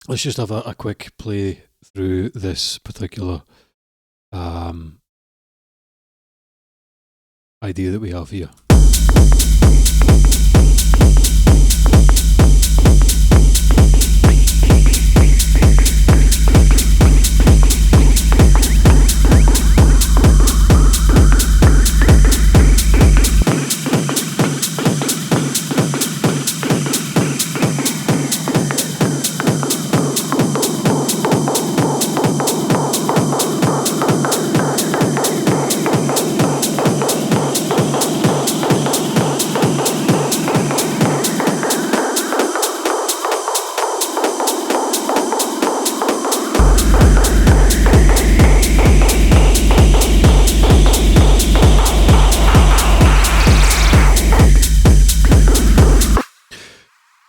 let's just have a quick play through this particular idea that we have here.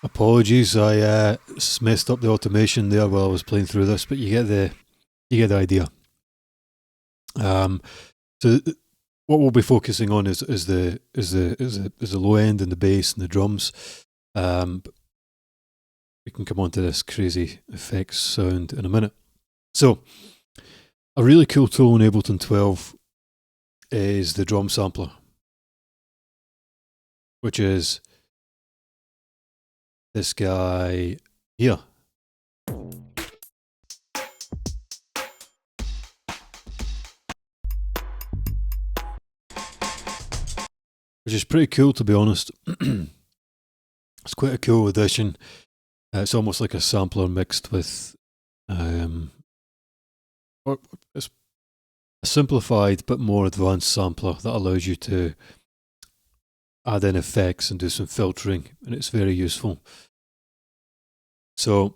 Apologies, I messed up the automation there while I was playing through this, but you get the idea. So what we'll be focusing on is the low end and the bass and the drums. But we can come on to this crazy effects sound in a minute. So a really cool tool in Ableton 12 is the drum sampler, which is this guy here. Which is pretty cool, to be honest. It's quite a cool addition. It's almost like a sampler mixed with it's a simplified but more advanced sampler that allows you to add in effects and do some filtering, and it's very useful. So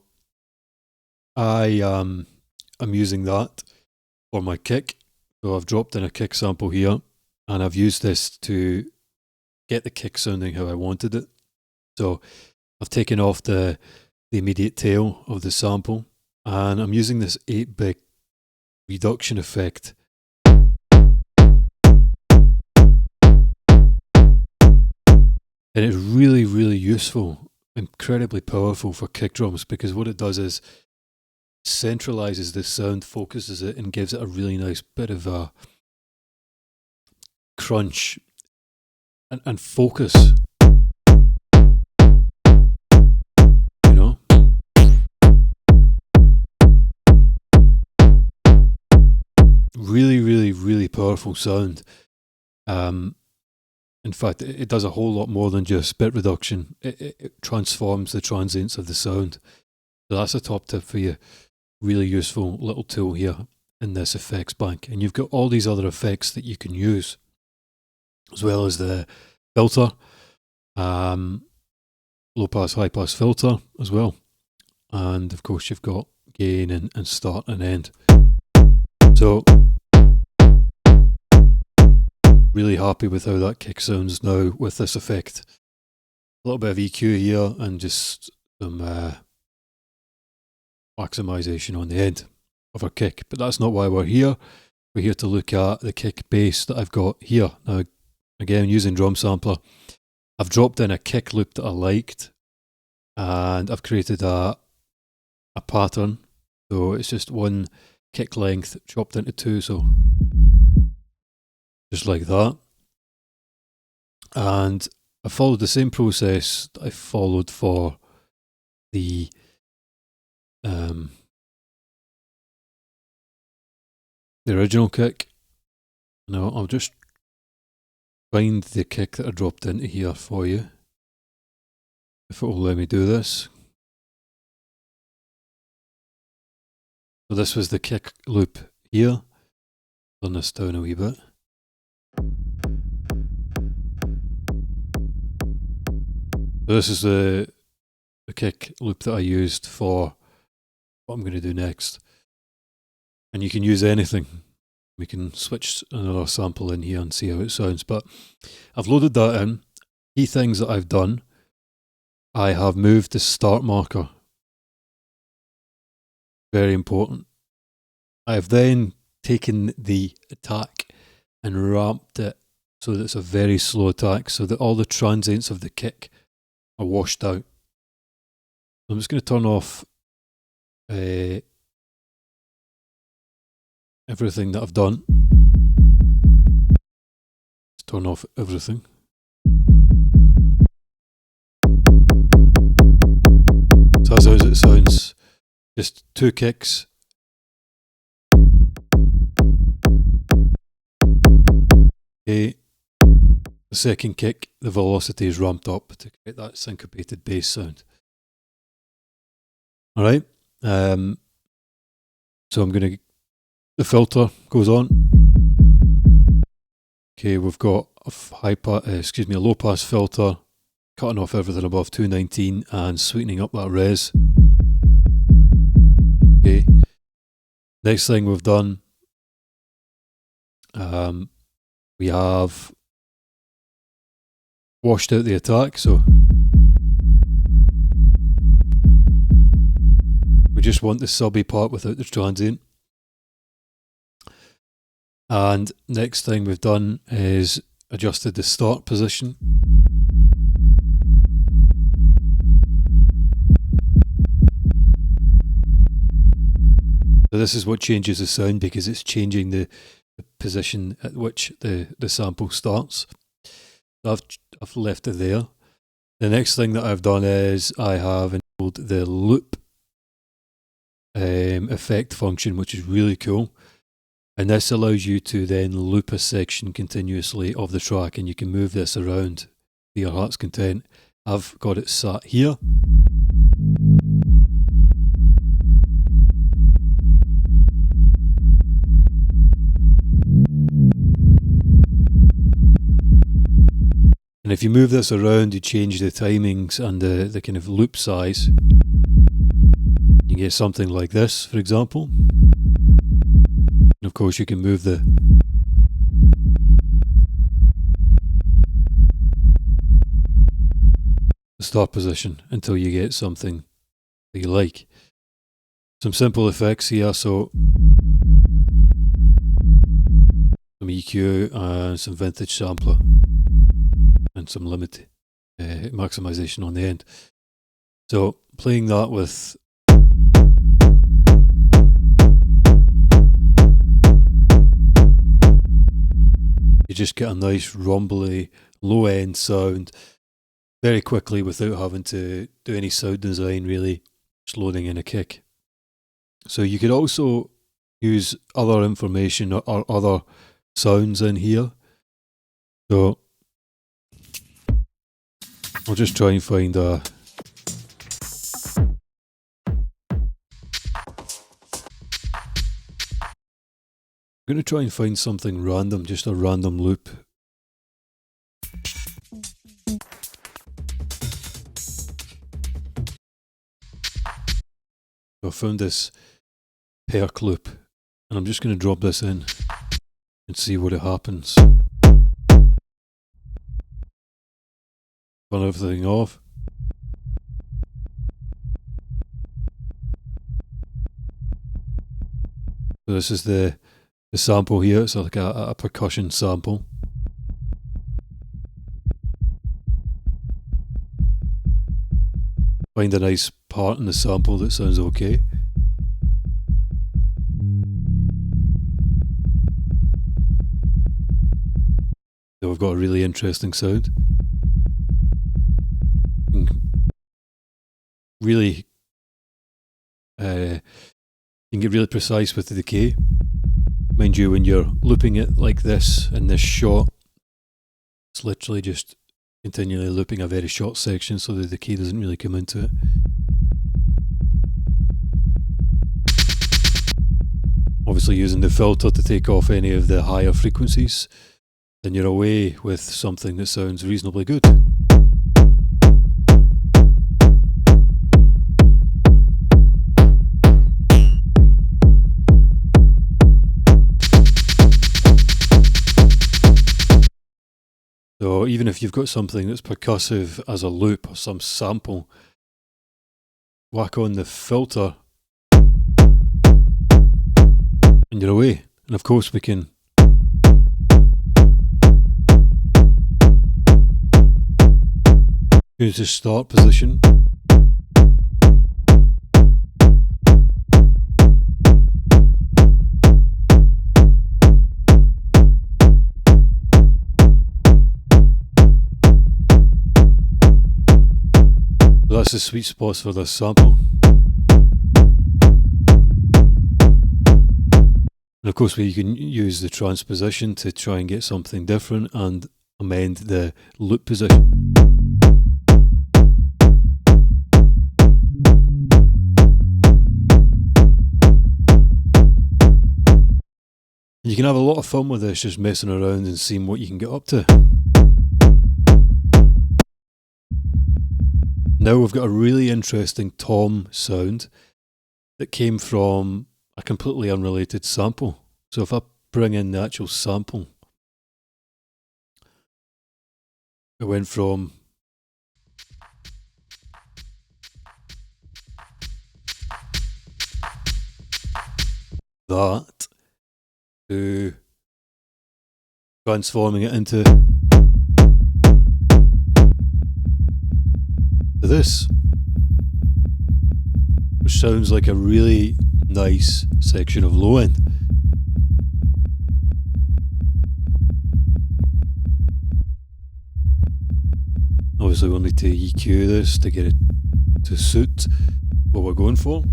I am using that for my kick. So I've dropped in a kick sample here, and I've used this to get the kick sounding how I wanted it. So I've taken off the immediate tail of the sample, and I'm using this 8-bit reduction effect. And it's really, really useful, incredibly powerful for kick drums, because what it does is centralizes the sound, focuses it, and gives it a really nice bit of a crunch and focus. You know? Really, really, really powerful sound. In fact, it does a whole lot more than just bit reduction. It transforms the transients of the sound. So that's a top tip for you. Really useful little tool here in this effects bank. And you've got all these other effects that you can use, as well as the filter, low pass, high pass filter as well. And of course you've got gain and start and end. So really happy with how that kick sounds now with this effect. A little bit of EQ here and just some maximization on the end of our kick. But that's not why we're here. We're here to look at the kick bass that I've got here. Now, again, using drum sampler, I've dropped in a kick loop that I liked, and I've created a pattern. So it's just one kick length chopped into two, so just like that. And I followed the same process that I followed for the original kick. Now I'll just find the kick that I dropped into here for you, if it will let me do this. So this was the kick loop here. Turn this down a wee bit. So this is the kick loop that I used for what I'm going to do next. And you can use anything. We can switch another sample in here and see how it sounds. But I've loaded that in. Key things that I've done. I have moved the start marker. Very important. I have then taken the attack and ramped it so that it's a very slow attack, so that all the transients of the kick are washed out. I'm just going to turn off everything that I've done. Let's turn off everything. So that's how it sounds. Just 2 kicks. Okay. The second kick, the velocity is ramped up to get that syncopated bass sound. Alright. So I'm going to... The filter goes on. Okay, we've got a low pass filter, cutting off everything above 219 and sweetening up that res. Okay. Next thing we've done, we have washed out the attack, so we just want the subby part without the transient. And next thing we've done is adjusted the start position. So this is what changes the sound because it's changing the position at which the sample starts. I've left it there. The next thing that I've done is I have enabled the loop effect function, which is really cool. And this allows you to then loop a section continuously of the track, and you can move this around to your heart's content. I've got it sat here. And if you move this around, you change the timings and the kind of loop size. You get something like this, for example. And of course, you can move the start position until you get something that you like. Some simple effects here, so some EQ and some vintage sampler and some limit maximization on the end. So playing that with you just get a nice rumbly low end sound very quickly without having to do any sound design, really, just loading in a kick. So you could also use other information or other sounds in here. So I'll just try and find a I'm going to try and find something random, just a random loop. So I found this perk loop, and I'm just going to drop this in and see what it happens. Turn everything off. So this is the sample here. It's like a percussion sample. Find a nice part in the sample that sounds okay. So we've got a really interesting sound. Really, you can get really precise with the decay. Mind you, when you're looping it like this in this shot, it's literally just continually looping a very short section so the decay doesn't really come into it. Obviously using the filter to take off any of the higher frequencies, then you're away with something that sounds reasonably good. So even if you've got something that's percussive as a loop or some sample, whack on the filter and you're away. And of course we can use the start position. the sweet spots for this sample. And of course, we can use the transposition to try and get something different and amend the loop position. You can have a lot of fun with this, just messing around and seeing what you can get up to. Now we've got a really interesting tom sound that came from a completely unrelated sample. So if I bring in the actual sample, it went from that to transforming it into this, which sounds like a really nice section of low end. Obviously we'll need to EQ this to get it to suit what we're going for.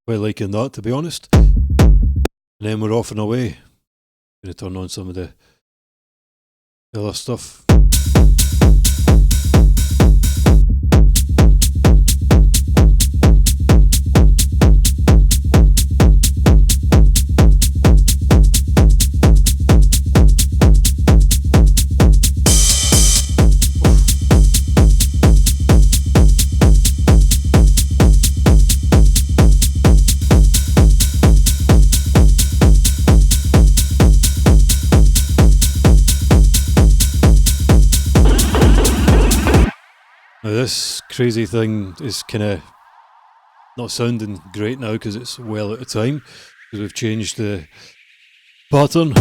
Quite liking that, to be honest. And then we're off and away. Going to turn on some of the other stuff. Now this crazy thing is kind of not sounding great now because it's well out of time, because we've changed the pattern.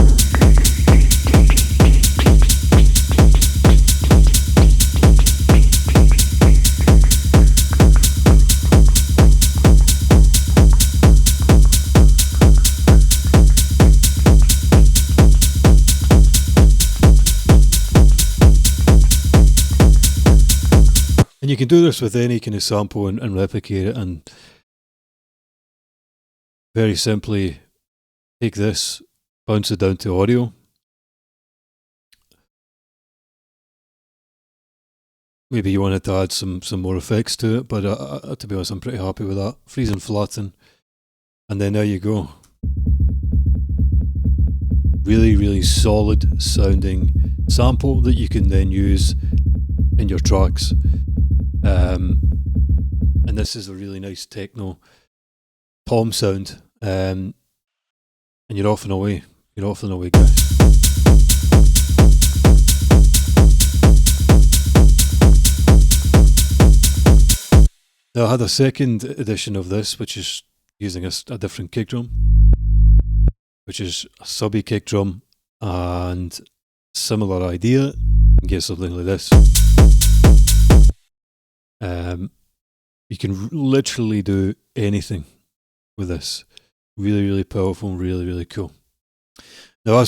And you can do this with any kind of sample and replicate it, and very simply take this, bounce it down to audio. Maybe you wanted to add some more effects to it, but to be honest, I'm pretty happy with that. Freeze and flatten, and then there you go. Really, really solid sounding sample that you can then use in your tracks. And this is a really nice techno tom sound, and you're off and away. You're off and away, guys. Now I had a second edition of this, which is using a different kick drum, which is a subby kick drum, and similar idea. You can get something like this. You can literally do anything with this. Really, really powerful, really, really cool. Now, as